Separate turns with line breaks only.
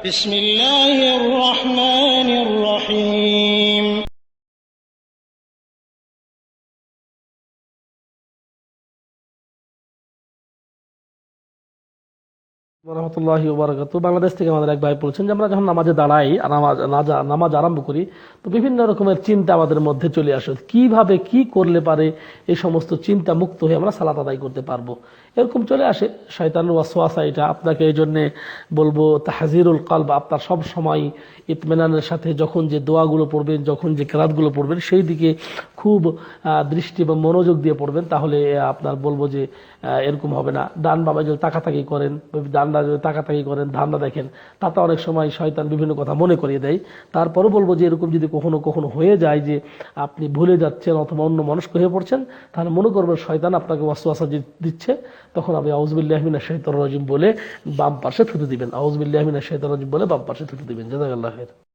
بسم الله الرحمن الرحيم
রহমতুল্লাহি ওয়া বারাকাতুহু। বাংলাদেশ থেকে আমাদের এক ভাই বলছেন যে আমরা যখন নামাজে দাঁড়াই আর নামাজ আরম্ভ করি, তো বিভিন্ন রকমের চিন্তা আমাদের মধ্যে চলে আসে, কিভাবে কি করলে পারে এই সমস্ত চিন্তা মুক্ত হয়ে আমরা সালাত আদায় করতে পারবো। এরকম চলে আসে শয়তানের ওয়াসওয়াসা। এটা আপনাকে এই জন্যে বলবো তাহজিরুল কলব, আপনার সব সময় ইতমিনানের সাথে যখন যে দোয়াগুলো পড়বেন, যখন যে কেরাতগুলো পড়বেন, সেই দিকে খুব দৃষ্টি বা মনোযোগ দিয়ে পড়বেন। তাহলে আপনার বলবো যে এরকম হবে না। ডান বামে যদি তাকাতাকি করেন, ডান্ডা যদি তাকাতাকি করেন, ধান্দা দেখেন, তাতে অনেক সময় শয়তান বিভিন্ন কথা মনে করিয়ে দেয়। তারপরও বলবো যে এরকম যদি কখনো কখনো হয়ে যায় যে আপনি ভুলে যাচ্ছেন অথবা অন্য মনস্ক হয়ে পড়ছেন, তাহলে মনে করবেন শয়তান আপনাকে ওয়াসওয়াসা দিচ্ছে। তখন আপনি আউযুবিল্লাহি মিনাশ শাইতানির রাজিম বলে বাম পাশে থুতু দিবেন। আউযুবিল্লাহি মিনাশ শাইতানির রাজিম বলে বাম পাশে থুতু দিবেন। জাযাকাল্লাহু খাইর।